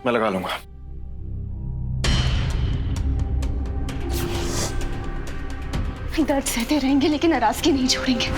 मैं लगा लूंगा। दर्द सहते रहेंगे लेकिन नाराजगी नहीं छोड़ेंगे।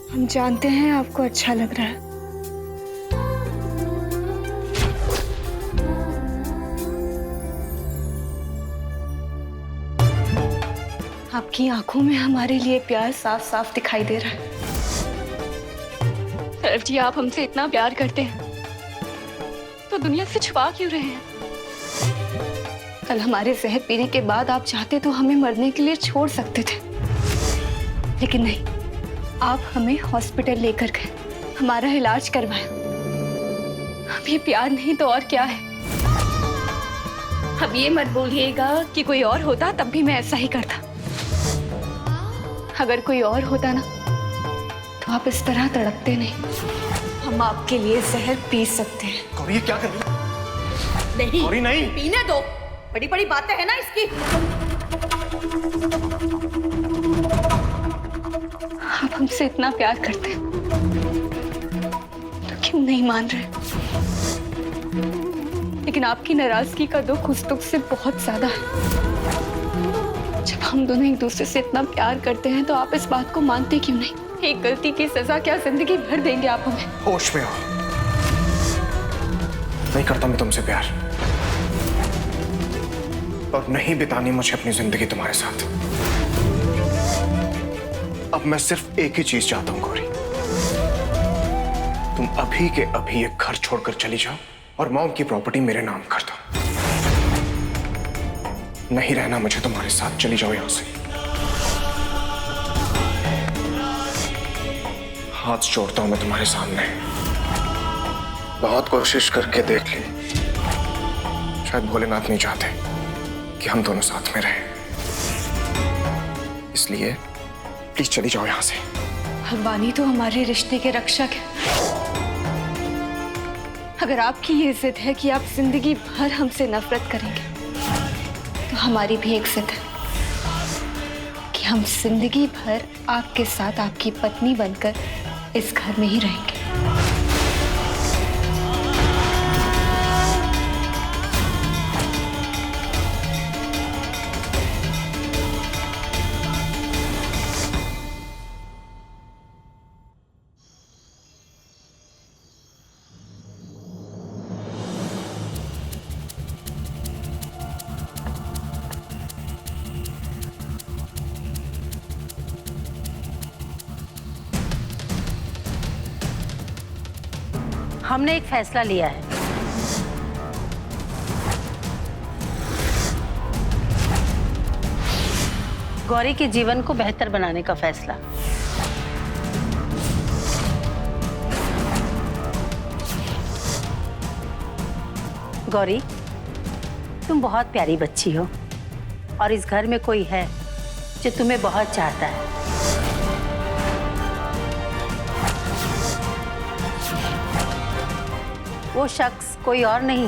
हम जानते हैं आपको अच्छा लग रहा है। आपकी आंखों में हमारे लिए प्यार साफ साफ दिखाई दे रहा है। सर जी, आप हमसे इतना प्यार करते हैं तो दुनिया से छुपा क्यों रहे हैं? कल हमारे जहर पीने के बाद आप चाहते तो हमें मरने के लिए छोड़ सकते थे, लेकिन नहीं, आप हमें हॉस्पिटल लेकर गए, हमारा इलाज करवाया। अब ये प्यार नहीं तो और क्या है? अब ये मत बोलिएगा कि कोई और होता तब भी मैं ऐसा ही करता। अगर कोई और होता ना तो आप इस तरह तड़पते नहीं। हम आपके लिए जहर पी सकते हैं। गौरी, ये क्या कर रही है? नहीं गौरी, नहीं, पीने दो। बड़ी बड़ी बातें हैं ना इसकी। आप हमसे इतना प्यार करते हैं तो क्यों नहीं मान रहे? लेकिन आपकी नाराजगी का दुख उस दुख से बहुत ज्यादा है। जब हम दोनों एक दूसरे से इतना प्यार करते हैं तो आप इस बात को मानते क्यों नहीं? एक गलती की सजा क्या जिंदगी भर देंगे आप हमें? होश में आओ। नहीं करता मैं तुमसे प्यार, और नहीं बितानी मुझे अपनी जिंदगी तुम्हारे साथ। अब मैं सिर्फ एक ही चीज चाहता हूं गौरी, तुम अभी के अभी ये घर छोड़कर चली जाओ और मॉम की प्रॉपर्टी मेरे नाम कर दो। नहीं रहना मुझे तुम्हारे साथ, चली जाओ यहां से। हाथ जोड़ता हूं मैं तुम्हारे सामने, बहुत कोशिश करके देख ली, शायद भोलेनाथ नहीं चाहते कि हम दोनों साथ में रहें, इसलिए प्लीज चली जाओ यहां से। भगवानी तो हमारे रिश्ते के रक्षक है। अगर आपकी ये जिद है कि आप जिंदगी भर हमसे नफरत करेंगे तो हमारी भी एक जिद है कि हम जिंदगी भर आपके साथ आपकी पत्नी बनकर इस घर में ही रहेंगे। हमने एक फैसला लिया है। गौरी के जीवन को बेहतर बनाने का फैसला। गौरी, तुम बहुत प्यारी बच्ची हो और इस घर में कोई है जो तुम्हें बहुत चाहता है। वो शख्स कोई और नहीं,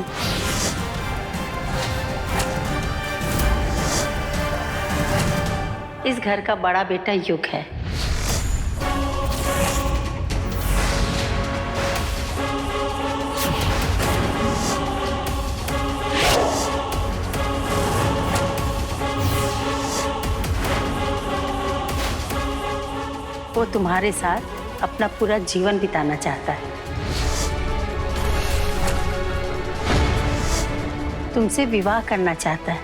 इस घर का बड़ा बेटा युग है। वो तुम्हारे साथ अपना पूरा जीवन बिताना चाहता है। तुमसे विवाह करना चाहता है।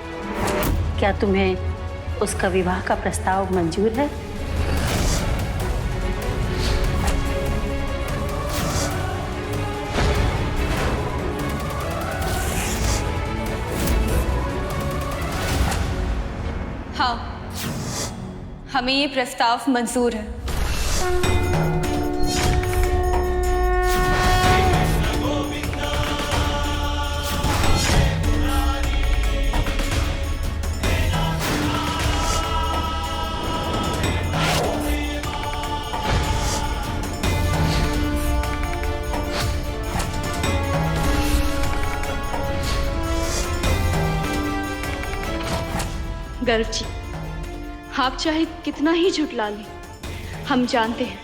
क्या तुम्हें उसका विवाह का प्रस्ताव मंजूर है? हाँ, हमें ये प्रस्ताव मंजूर है। गर्व जी, आप चाहे कितना ही झुठला लें, हम जानते हैं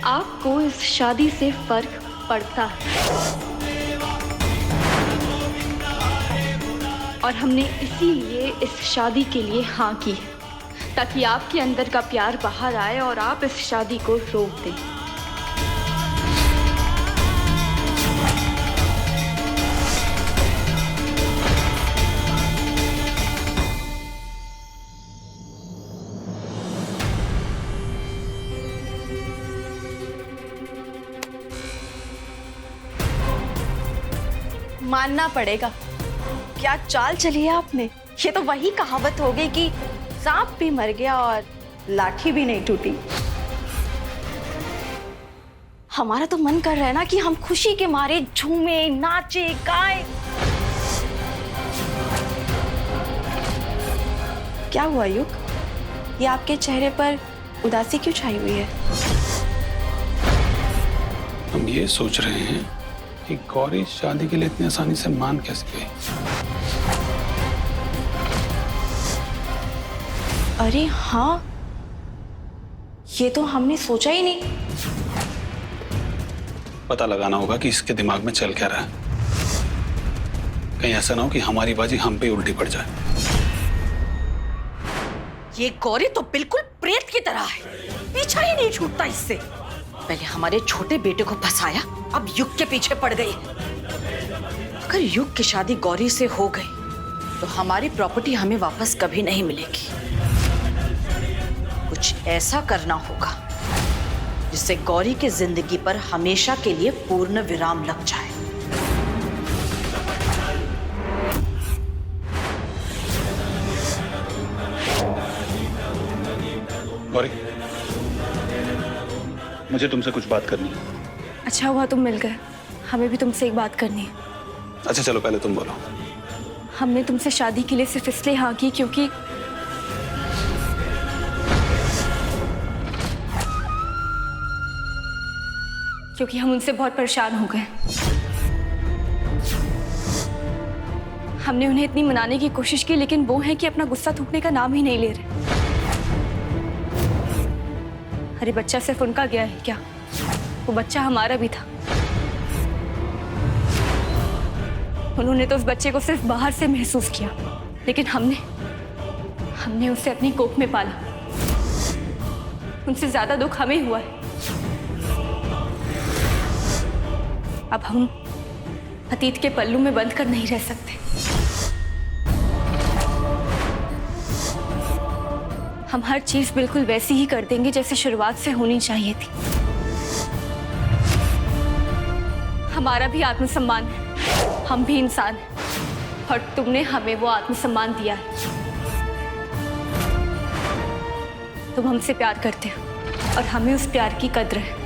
आपको इस शादी से फर्क पड़ता है। और हमने इसीलिए इस शादी के लिए हाँ की है, ताकि आपके अंदर का प्यार बाहर आए और आप इस शादी को रोक दें। मानना पड़ेगा, क्या चाल चली है आपने। ये तो वही कहावत हो गई कि सांप भी मर गया और लाठी भी नहीं टूटी। हमारा तो मन कर रहा है ना कि हम खुशी के मारे झूमे, नाचे, गाए। क्या हुआ युग, ये आपके चेहरे पर उदासी क्यों छाई हुई है? हम ये सोच रहे हैं कि गौरी शादी के लिए इतनी आसानी से मान कैसे गई। अरे हाँ, ये तो हमने सोचा ही नहीं। पता लगाना होगा कि इसके दिमाग में चल क्या रहा है। कहीं ऐसा ना हो कि हमारी बाजी हम पे उल्टी पड़ जाए। ये गौरी तो बिल्कुल प्रेत की तरह है, पीछा ही नहीं छूटता इससे। पहले हमारे छोटे बेटे को फंसाया, अब युग के पीछे पड़ गई। अगर युग की शादी गौरी से हो गई तो हमारी प्रॉपर्टी हमें वापस कभी नहीं मिलेगी। कुछ ऐसा करना होगा जिससे गौरी की जिंदगी पर हमेशा के लिए पूर्ण विराम लग जाए। गौरी, मुझे तुमसे कुछ बात करनी है। अच्छा हुआ तुम मिल गए, हमें भी तुमसे एक बात करनी है। अच्छा चलो पहले तुम बोलो। हमने तुमसे शादी के लिए सिर्फ इसलिए हाँ की क्योंकि हम उनसे बहुत परेशान हो गए। हमने उन्हें इतनी मनाने की कोशिश की, लेकिन वो है कि अपना गुस्सा थूकने का नाम ही नहीं ले रहे। अरे बच्चा सिर्फ उनका गया है क्या, वो बच्चा हमारा भी था। उन्होंने तो उस बच्चे को सिर्फ बाहर से महसूस किया, लेकिन हमने उसे अपनी कोख में पाला। उनसे ज्यादा दुख हमें हुआ है। अब हम अतीत के पल्लू में बंद कर नहीं रह सकते। हम हर चीज बिल्कुल वैसी ही कर देंगे जैसे शुरुआत से होनी चाहिए थी। हमारा भी आत्मसम्मान है, हम भी इंसान हैं, और तुमने हमें वो आत्मसम्मान दिया है। तुम हमसे प्यार करते हो और हमें उस प्यार की कद्र है,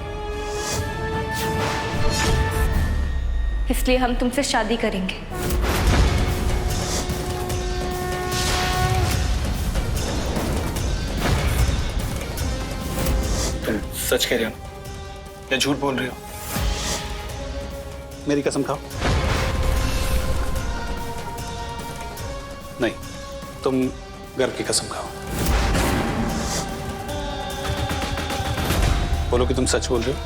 इसलिए हम तुमसे शादी करेंगे। तुम सच कह रहे हो या झूठ बोल रहे हो? मेरी कसम खाओ। नहीं, तुम घर की कसम खाओ। बोलो कि तुम सच बोल रहे हो।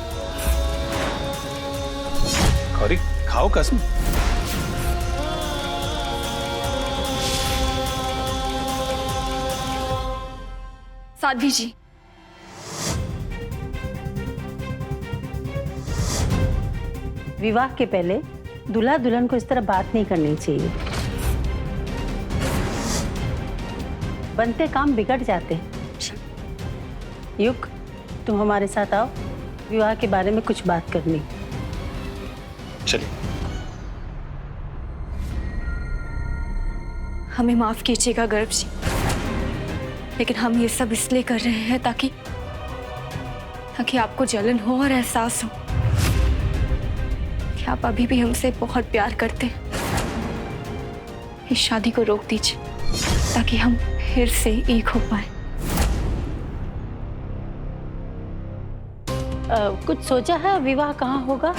गौरी, खाओ कसम। साध्वी जी, विवाह के पहले दूल्हा दुल्हन को इस तरह बात नहीं करनी चाहिए। बनते काम बिगड़ जाते हैं। युग, तुम हमारे साथ आओ, विवाह के बारे में कुछ बात करनी। चलिए। हमें माफ कीजिएगा गर्भ जी, लेकिन हम ये सब इसलिए कर रहे हैं ताकि आपको जलन हो और एहसास हो कि आप अभी भी हमसे बहुत प्यार करते हैं। इस शादी को रोक दीजिए ताकि हम फिर से एक हो पाए। कुछ सोचा है विवाह कहाँ होगा?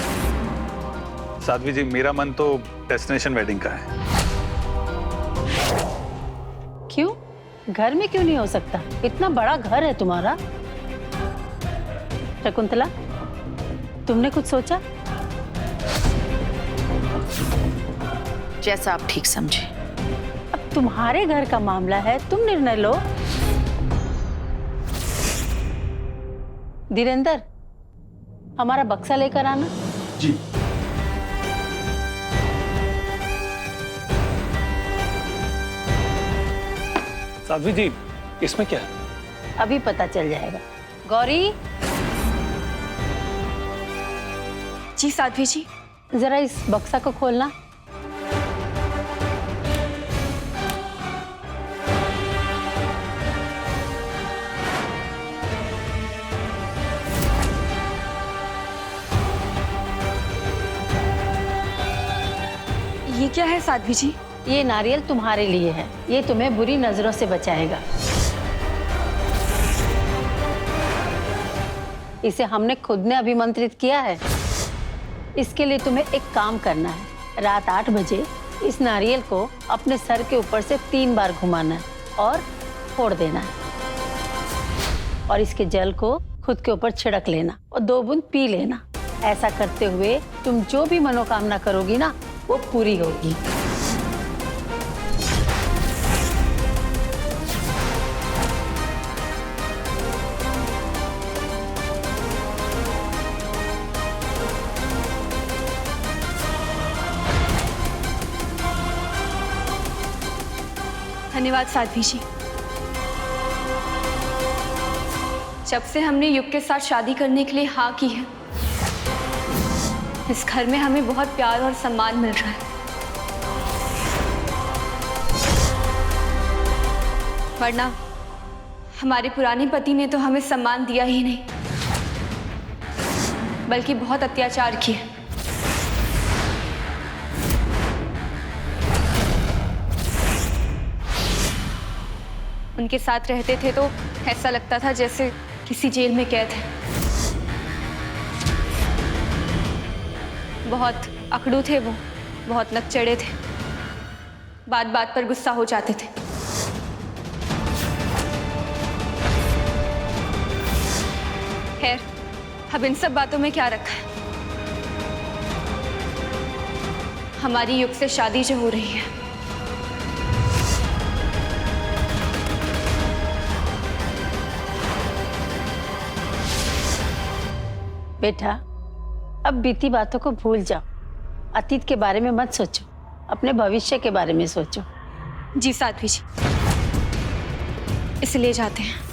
साध्वी जी, मेरा मन तो डेस्टिनेशन वेडिंग का है। क्यों? घर में क्यों नहीं हो सकता? इतना बड़ा घर है तुम्हारा। शकुंतला, तुमने कुछ सोचा? जैसा आप ठीक समझे। अब तुम्हारे घर का मामला है, तुम निर्णय लो। धीरेंद्र, हमारा बक्सा लेकर आना। जी। साध्वी जी, इसमें क्या है? अभी पता चल जाएगा। गौरी, जी साध्वी जी। जरा इस बक्सा को खोलना। ये क्या है साध्वी जी? ये नारियल तुम्हारे लिए है। ये तुम्हें बुरी नजरों से बचाएगा। इसे हमने खुद ने अभिमंत्रित किया है। इसके लिए तुम्हें एक काम करना है। रात 8 बजे इस नारियल को अपने सर के ऊपर से 3 बार घुमाना है और फोड़ देना है। और इसके जल को खुद के ऊपर छिड़क लेना और 2 बूंद पी लेना। ऐसा करते हुए तुम जो भी मनोकामना करोगी ना, वो पूरी होगी। धन्यवाद साध्वी जी। जब से हमने युग के साथ शादी करने के लिए हाँ की है, इस घर में हमें बहुत प्यार और सम्मान मिल रहा है। वरना हमारे पुराने पति ने तो हमें सम्मान दिया ही नहीं, बल्कि बहुत अत्याचार किए। उनके साथ रहते थे तो ऐसा लगता था जैसे किसी जेल में कैद है। बहुत अकड़ू थे वो, बहुत नकचढ़े थे, बात बात पर गुस्सा हो जाते थे। खैर, अब इन सब बातों में क्या रखा है। हमारी युग से शादी जो हो रही है, बेटा, अब बीती बातों को भूल जाओ। अतीत के बारे में मत सोचो, अपने भविष्य के बारे में सोचो। जी साध्वी जी, इसलिए जाते हैं।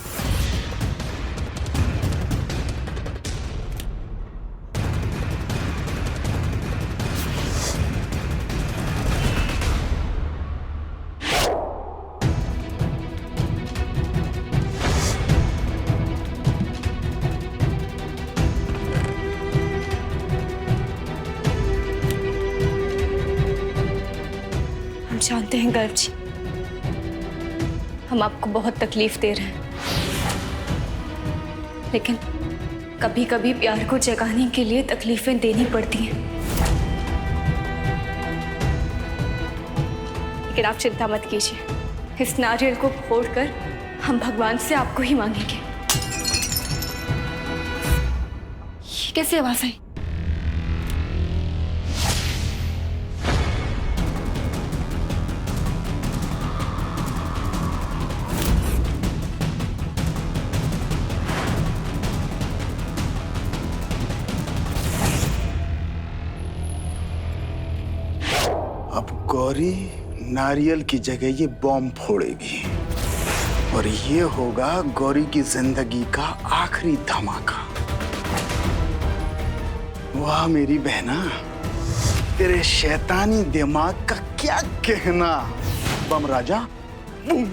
हम जानते हैं गर्व जी, हम आपको बहुत तकलीफ दे रहे हैं, लेकिन कभी कभी प्यार को जगाने के लिए तकलीफें देनी पड़ती हैं। लेकिन आप चिंता मत कीजिए, इस नारियल को फोड़कर हम भगवान से आपको ही मांगेंगे। ये कैसे आवाज आई? गौरी नारियल की जगह ये बॉम्ब फोड़ेगी और ये होगा गौरी की जिंदगी का आखिरी धमाका। वाह मेरी बहना, तेरे शैतानी दिमाग का क्या कहना। बम राजा बूम।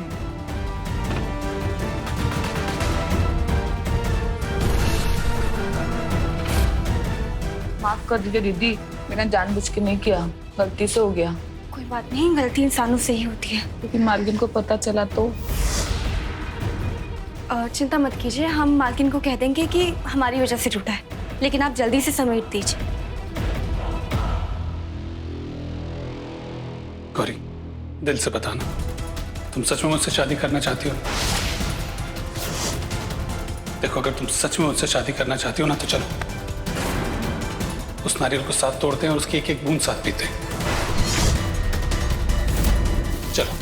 माफ कर दीजिए दीदी, मैंने जानबूझ के नहीं किया, गलती से हो गया। कोई बात नहीं, गलती इंसानों से ही होती है। लेकिन मालकिन को पता चला तो? चिंता मत कीजिए, हम मालकिन को कह देंगे कि हमारी वजह से टूटा है, लेकिन आप जल्दी से समेट दीजिए। गौरी, दिल से बताना, तुम सच में मुझसे शादी करना चाहती हो? देखो, अगर तुम सच में मुझसे शादी करना चाहती हो ना, तो चलो उस नारियल को साथ तोड़ते हैं और उसकी एक एक बूंद साथ पीते हैं। चलो।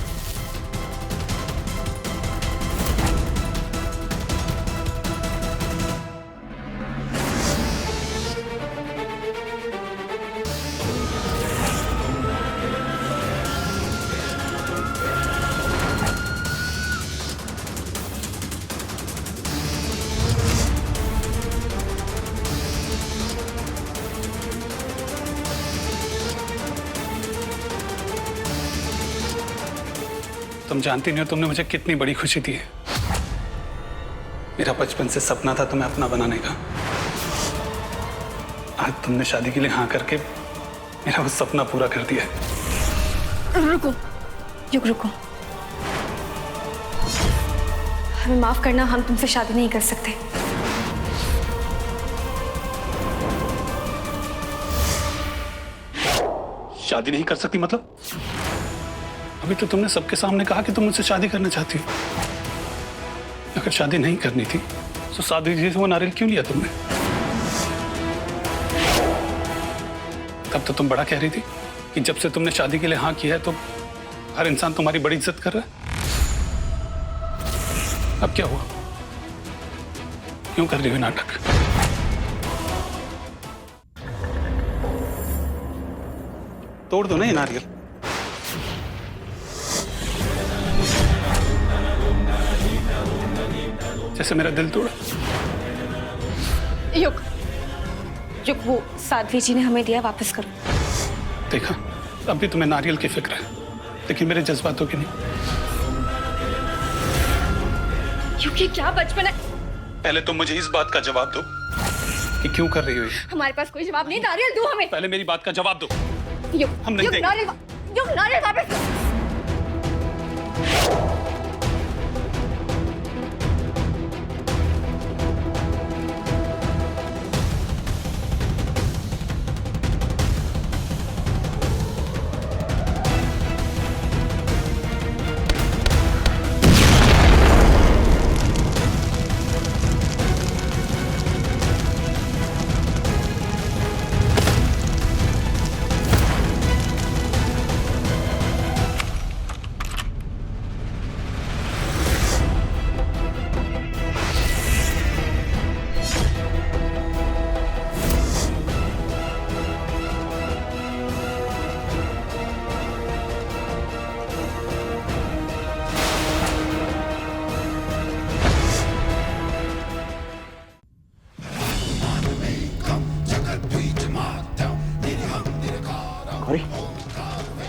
तुम जानती नहीं हो तुमने मुझे कितनी बड़ी खुशी दी है। मेरा बचपन से सपना था तुम्हें अपना बनाने का। आज तुमने शादी के लिए हाँ करके मेरा वो सपना पूरा कर दिया है। रुको, रुको। हमें माफ करना, हम तुमसे शादी नहीं कर सकते। शादी नहीं कर सकती मतलब? अभी तो तुमने सबके सामने कहा कि तुम मुझसे शादी करना चाहती हो। अगर शादी नहीं करनी थी तो सादगी से वो नारियल क्यों लिया तुमने? तब तो तुम बड़ा कह रही थी कि जब से तुमने शादी के लिए हाँ किया है तो हर इंसान तुम्हारी बड़ी इज्जत कर रहा है। अब क्या हुआ? क्यों कर रही हो नाटक? तोड़ दो ना ये नारियल। जैसे मेरा दिल तोड़ा। युग, वो साध्वी जी ने हमें दिया, वापस करो। देखा, अब भी तुम्हें नारियल की फिक्र है, लेकिन मेरे जज्बातों की नहीं। क्योंकि क्या बचपन है। पहले तुम मुझे इस बात का जवाब दो कि क्यों कर रही हो ये। हमारे पास कोई जवाब नहीं, नारियल दो हमें। पहले मेरी बात का जवाब दो। युग, हम नहीं देंगे। नारियल वापस करो।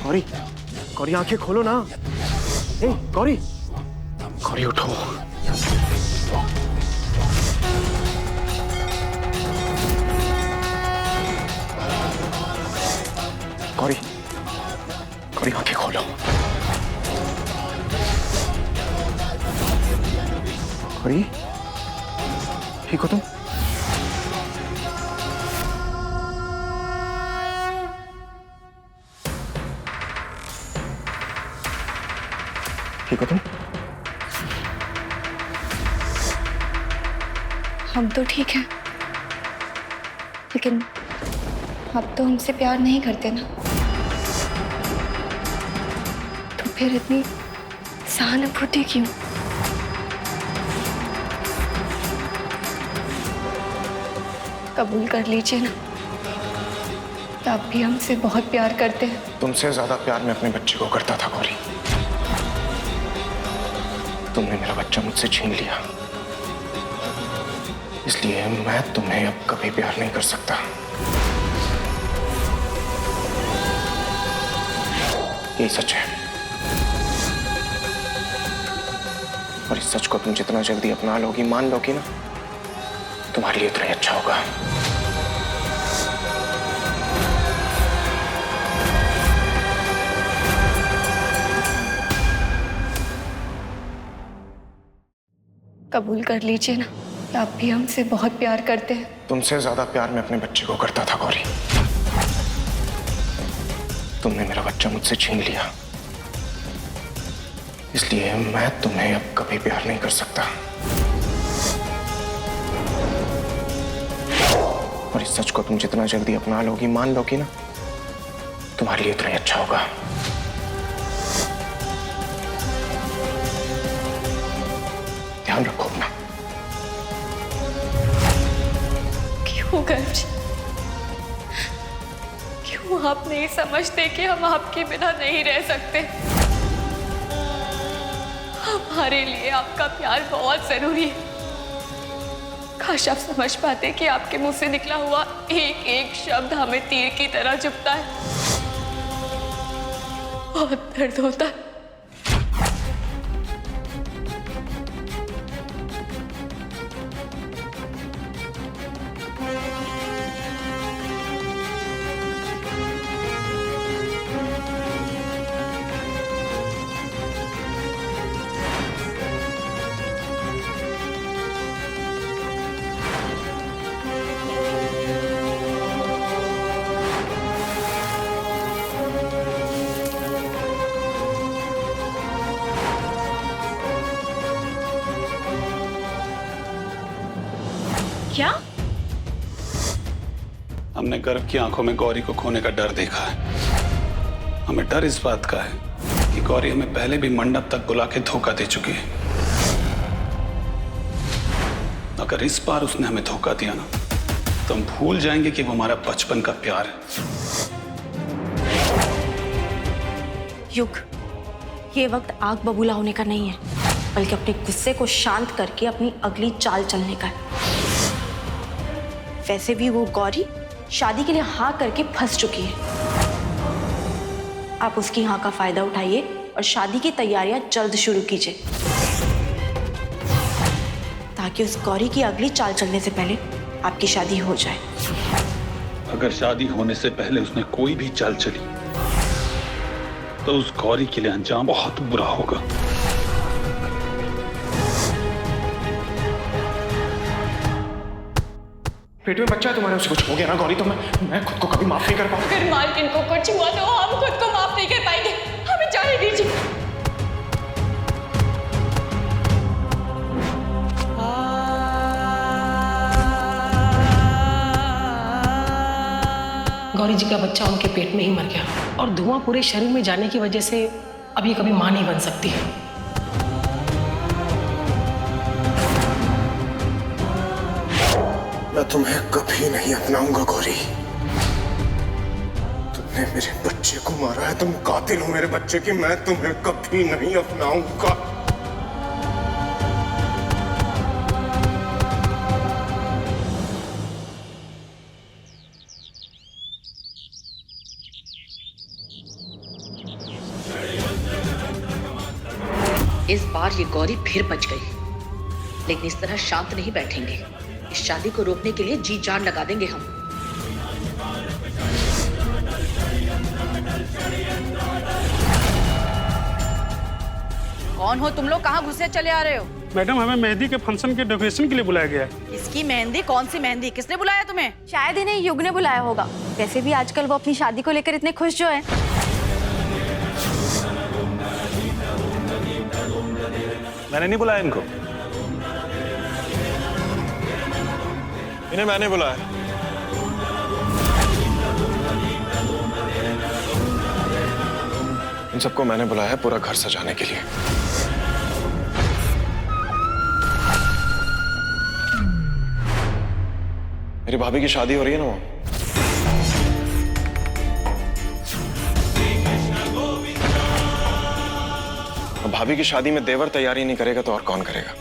गौरी, गौरी आंखें खोलो ना। ए, गौरी, गौरी उठो। गौरी, गौरी आंखें खोलो। गौरी, ठीक हो तुम? ठीक हो तुम? हम तो ठीक हैं, लेकिन अब तो हमसे प्यार नहीं करते ना, तो फिर इतनी सहानुभूति क्यों? कबूल कर लीजिए ना, कि आप भी हमसे बहुत प्यार करते हैं। तुमसे ज्यादा प्यार मैं अपने बच्चे को करता था गौरी। तुमने मेरा बच्चा मुझसे छीन लिया, इसलिए मैं तुम्हें अब कभी प्यार नहीं कर सकता। ये सच है, और इस सच को तुम जितना जल्दी अपना लोगी, मान लोगी ना, तुम्हारे लिए उतना ही अच्छा होगा। कबूल कर लीजिए ना कि आप भी हमसे बहुत प्यार करते हैं। तुमसे ज्यादा प्यार मैं अपने बच्चे को करता था गौरी। तुमने मेरा बच्चा मुझसे छीन लिया, इसलिए मैं तुम्हें अब कभी प्यार नहीं कर सकता। और इस सच को तुम जितना जल्दी अपना लोगी, मान लोगी ना, तुम्हारे लिए उतना ही अच्छा होगा। ध्यान रखो अपना। क्यों गर्ज, क्यों आप नहीं समझते कि हम आपके बिना नहीं रह सकते? हमारे लिए आपका प्यार बहुत जरूरी है। काश आप समझ पाते कि आपके मुंह से निकला हुआ एक एक शब्द हमें तीर की तरह चुभता है, बहुत दर्द होता है। क्या? हमने गर्भ की आंखों में गौरी को खोने का डर देखा है। हमें डर इस बात का है कि गौरी हमें पहले भी मंडप तक बुला के धोखा दे चुकी है। अगर इस बार उसने हमें धोखा दिया ना, तो हम भूल जाएंगे कि वो हमारा बचपन का प्यार है। युग, ये वक्त आग बबूला होने का नहीं है, बल्कि अपने गुस्से को शांत करके अपनी अगली चाल चलने का है। वैसे भी वो गौरी शादी के लिए हाँ करके फंस चुकी है। आप उसकी हाँ का फायदा उठाइए और शादी की तैयारियां जल्द शुरू कीजिए, ताकि उस गौरी की अगली चाल चलने से पहले आपकी शादी हो जाए। अगर शादी होने से पहले उसने कोई भी चाल चली, तो उस गौरी के लिए अंजाम बहुत बुरा होगा। पेट में बच्चा है तुम्हारे, उसे कुछ हो गया ना गौरी, तो मैं खुद को कभी माफ नहीं कर पाऊंगा। अगर मालकिन को कुछ हुआ तो हम खुद को माफ नहीं कर पाएंगे। हमें जाने दीजिए। गौरी जी का बच्चा उनके पेट में ही मर गया, और धुआं पूरे शरीर में जाने की वजह से अब ये कभी मां नहीं बन सकती है। मैं तुम्हें कभी नहीं अपनाऊंगा गौरी। तुमने मेरे बच्चे को मारा है, तुम कातिल हो मेरे बच्चे की। मैं तुम्हें कभी नहीं अपनाऊंगा। इस बार ये गौरी फिर बच गई, लेकिन इस तरह शांत नहीं बैठेंगे। इस शादी को रोकने के लिए जी जान लगा देंगे हम। कौन हो तुम लोग? कहाँ घुसे चले आ रहे हो? मैडम, हमें मेहंदी के फंक्शन के डेकोरेशन के लिए बुलाया गया है। किसकी मेहंदी? कौन सी मेहंदी? किसने बुलाया तुम्हें? शायद इन्हें युग ने बुलाया होगा। वैसे भी आजकल वो अपनी शादी को लेकर इतने खुश जो हैं। मैंने नहीं बुलाया इनको, इन्हें मैंने बुलाया। इन सबको मैंने बुलाया है पूरा घर सजाने के लिए। मेरी भाभी की शादी हो रही है ना, वो भाभी की शादी में देवर तैयारी नहीं करेगा तो और कौन करेगा?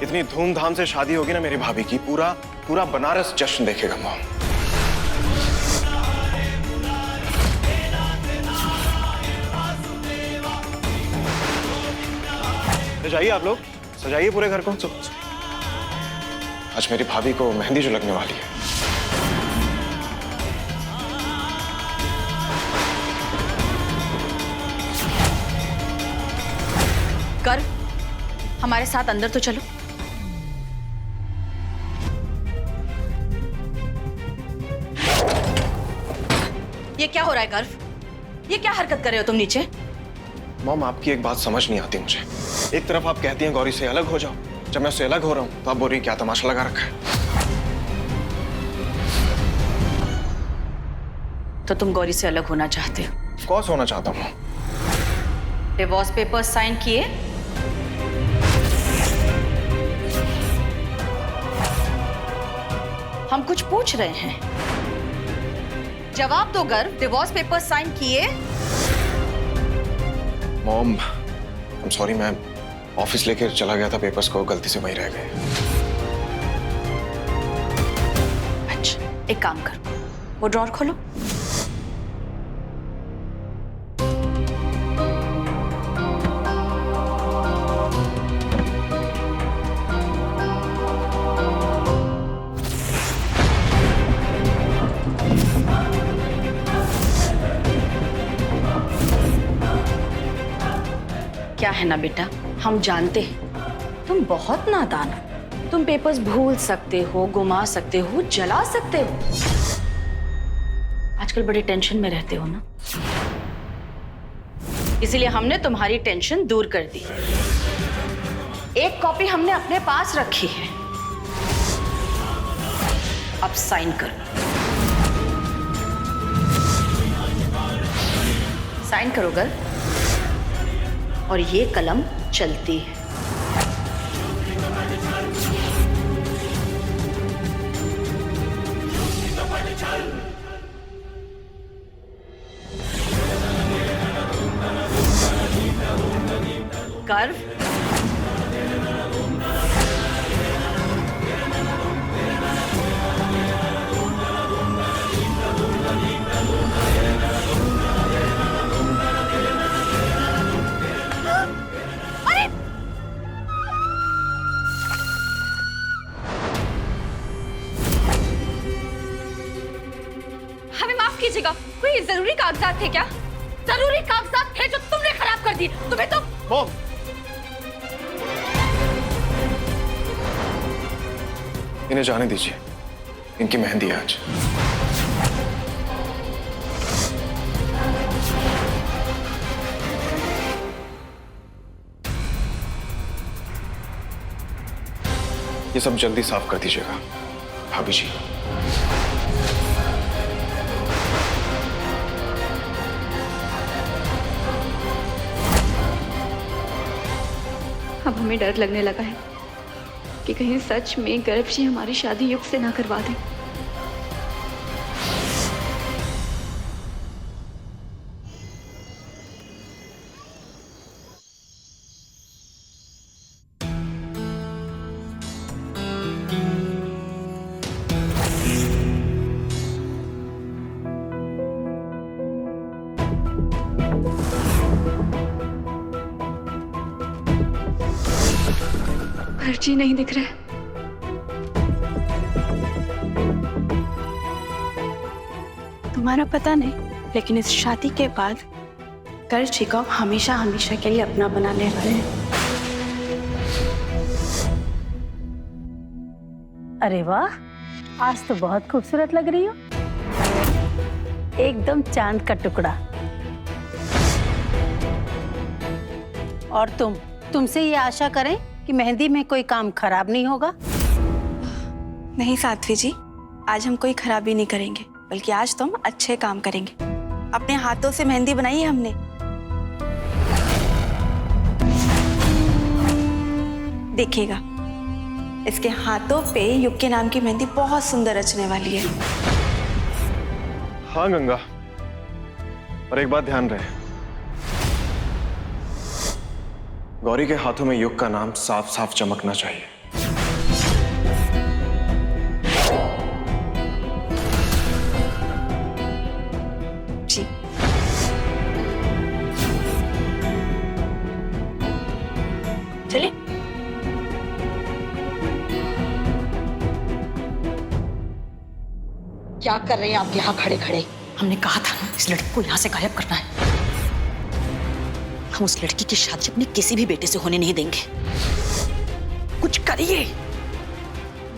इतनी धूमधाम से शादी होगी ना मेरी भाभी की, पूरा बनारस जश्न देखेगा मॉम। सजाइए आप लोग, सजाइए पूरे घर को। आज मेरी भाभी को मेहंदी जो लगने वाली है। कर, हमारे साथ अंदर तो चलो। ये क्या हो रहा है गर्व? ये क्या हरकत कर रहे हो तुम नीचे? मॉम, आपकी एक बात समझ नहीं आती मुझे। एक तरफ आप कहती हैं गौरी से अलग हो जाओ, जब मैं उससे अलग हो रहा हूं तो आप बोल रही क्या तमाशा लगा रखा है? तो तुम गौरी से अलग होना चाहते हो? ऑफ कोर्स होना चाहता हूं। डिवोर्स पेपर्स साइन किए? हम कुछ पूछ रहे हैं, जवाब दो गर्व। डिवोर्स पेपर्स साइन किए? मॉम, आई एम सॉरी, मैं ऑफिस लेके चला गया था पेपर्स को, गलती से वहीं रह गए। अच्छा, एक काम कर, वो ड्रॉर खोलो। क्या है ना बेटा, हम जानते हैं तुम बहुत नादान हो। तुम पेपर्स भूल सकते हो, गुमा सकते हो, जला सकते हो। आजकल बड़ी टेंशन में रहते हो ना, इसीलिए हमने तुम्हारी टेंशन दूर कर दी। एक कॉपी हमने अपने पास रखी है, अब साइन करो। साइन करो गर्ल, और ये कलम चलती है। गर्व, हमें माफ कीजिएगा, कोई जरूरी कागजात थे क्या? जरूरी कागजात थे जो तुमने खराब कर दिए। तुम्हें तो मॉम, इन्हें जाने दीजिए, इनकी मेहंदी है आज। ये सब जल्दी साफ कर दीजिएगा भाभी जी। अब हमें डर लगने लगा है कि कहीं सच में गर्भ जी हमारी शादी युग से ना करवा दें। जी नहीं दिख रहे। तुम्हारा पता नहीं, लेकिन इस शादी के बाद गर्व जी को हमेशा हमेशा के लिए अपना बनाने वाले हैं। अरे वाह, आज तो बहुत खूबसूरत लग रही हो, एकदम चांद का टुकड़ा। और तुमसे ये आशा करें कि मेहंदी में कोई काम खराब नहीं होगा? नहीं साध्वी जी, आज हम कोई खराबी नहीं करेंगे, बल्कि आज तुम अच्छे काम करेंगे। अपने हाथों से मेहंदी बनाई है हमने। देखिएगा, इसके हाथों पे युग के नाम की मेहंदी बहुत सुंदर रचने वाली है। हाँ गंगा, और एक बात ध्यान रहे, गौरी के हाथों में युग का नाम साफ साफ चमकना चाहिए। जी। चलिए। क्या कर रहे हैं आप यहाँ खड़े खड़े? हमने कहा था ना इस लड़की को यहाँ से गायब करना है। हम उस लड़की की शादी अपने किसी भी बेटे से होने नहीं देंगे। कुछ करिए।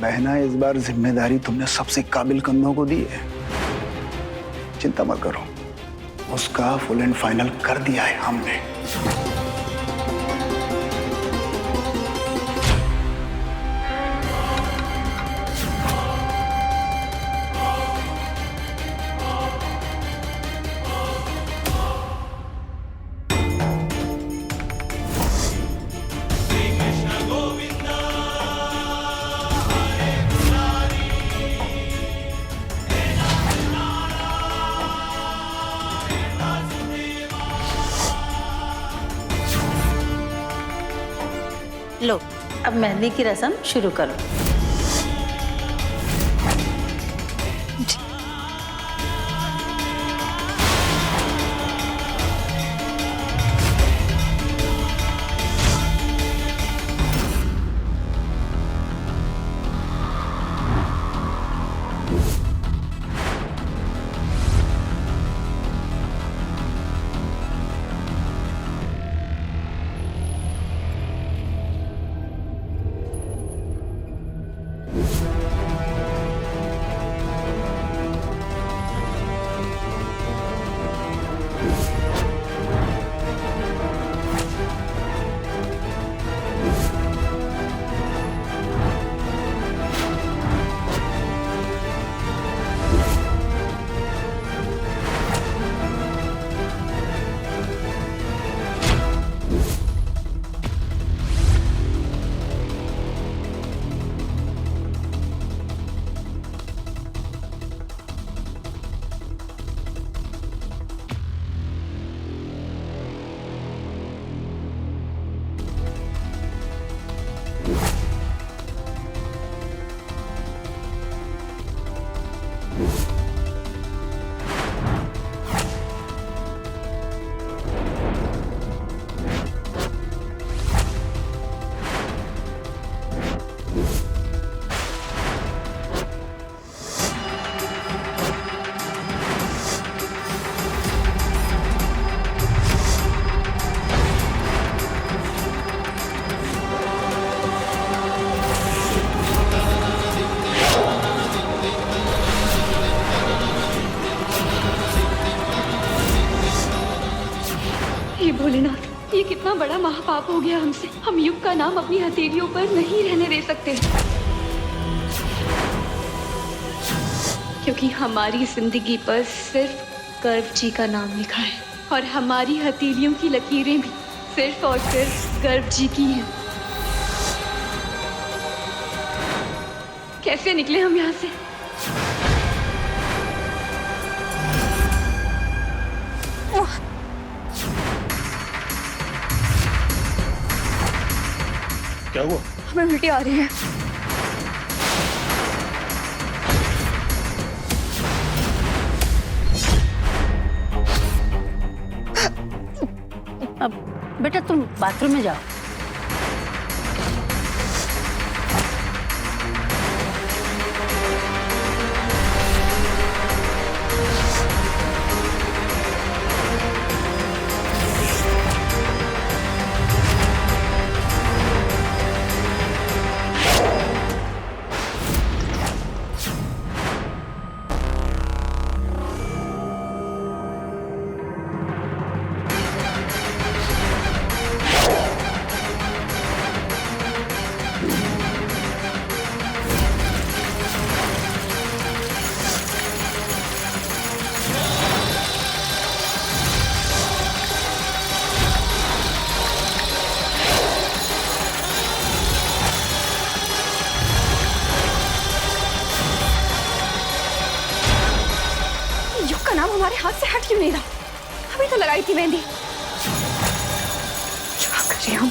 बहना, इस बार जिम्मेदारी तुमने सबसे काबिल कंधों को दी है। चिंता मत करो, उसका फुल एंड फाइनल कर दिया है हमने। लो, अब मेहंदी की रस्म शुरू करो। हे भोलेनाथ, ये कितना बड़ा महापाप हो गया हमसे। हम युग का नाम अपनी हथेलियों पर नहीं रहने दे सकते, क्योंकि हमारी जिंदगी पर सिर्फ गर्व जी का नाम लिखा है और हमारी हथेलियों की लकीरें भी सिर्फ और सिर्फ गर्व जी की हैं। कैसे निकले हम यहाँ से? क्या हुआ? हमें उल्टी आ रही है। अब बेटा तुम बाथरूम में जाओ। आपका नाम हमारे हाथ से हट क्यों नहीं रहा? अभी तो लगाई थी मेहंदी। क्या करें हम?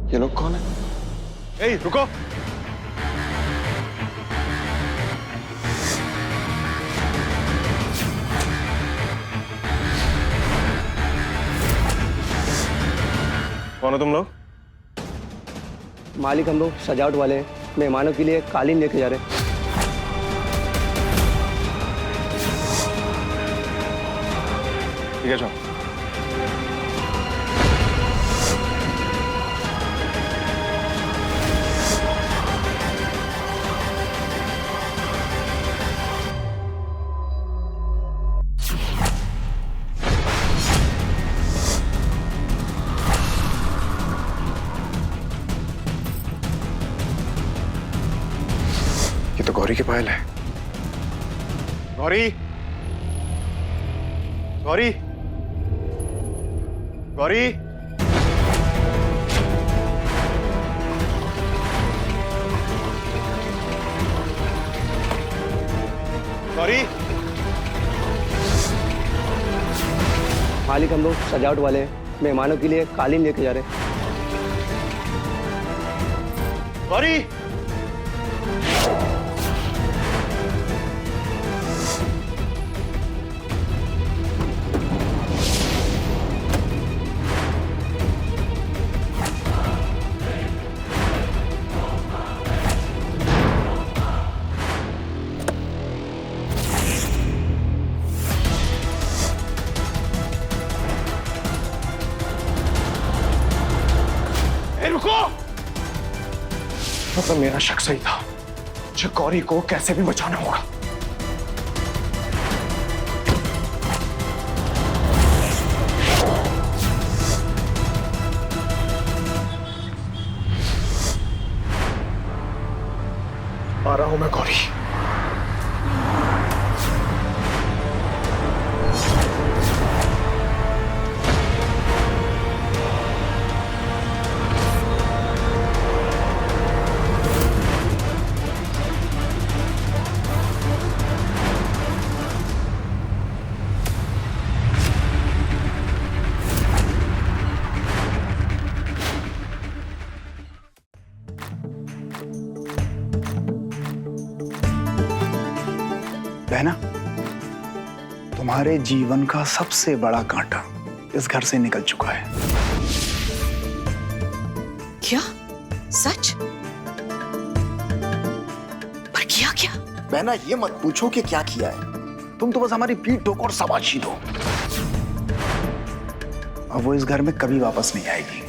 ये लोग कौन है? ए, रुको। कौन हो तुम लोग? मालिक हम लोग सजावट वाले मेहमानों के लिए कालीन लेके जा रहे। ठीक है, जाओ। ये तो गौरी के पायल है। गौरी, गौरी, गौरी, गौरी। मालिक हम लोग सजावट वाले मेहमानों के लिए कालीन लेके जा रहे। गौरी, रुको। मतलब मेरा शक सही था, मुझे गौरी को कैसे भी बचाना होगा। आ रहा हूं मैं गौरी। बहना, तुम्हारे जीवन का सबसे बड़ा कांटा इस घर से निकल चुका है। क्या? सच? पर किया क्या? बहना, ये मत पूछो कि क्या किया है। तुम तो बस हमारी पीठ ठोको और शाबाशी दो। अब वो इस घर में कभी वापस नहीं आएगी।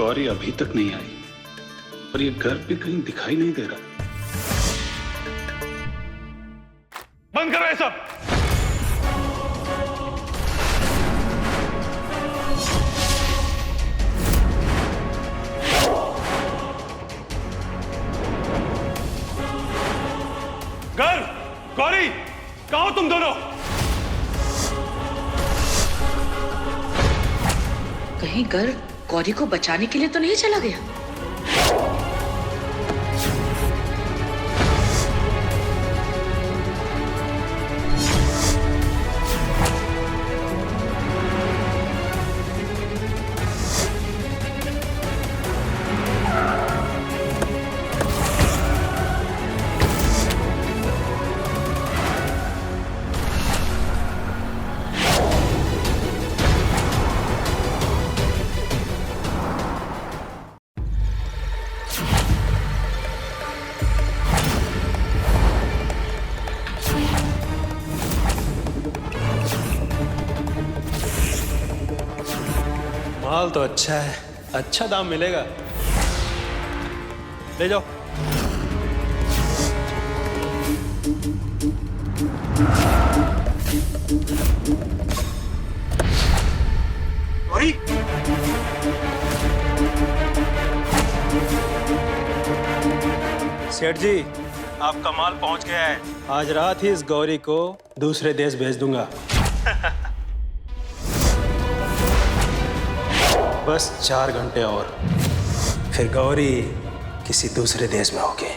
गौरी अभी तक नहीं आई और ये घर पे कहीं दिखाई नहीं दे रहा। बंद करो ये सब। घर, गौरी, कहाँ हो तुम दोनों? कहीं घर गौरी को बचाने के लिए तो नहीं चला गया? माल तो अच्छा है, अच्छा दाम मिलेगा। ले जाओ। गौरी, सेठ जी, आपका माल पहुंच गया है। आज रात ही इस गौरी को दूसरे देश भेज दूंगा। बस 4 घंटे और, फिर गौरी किसी दूसरे देश में होगी।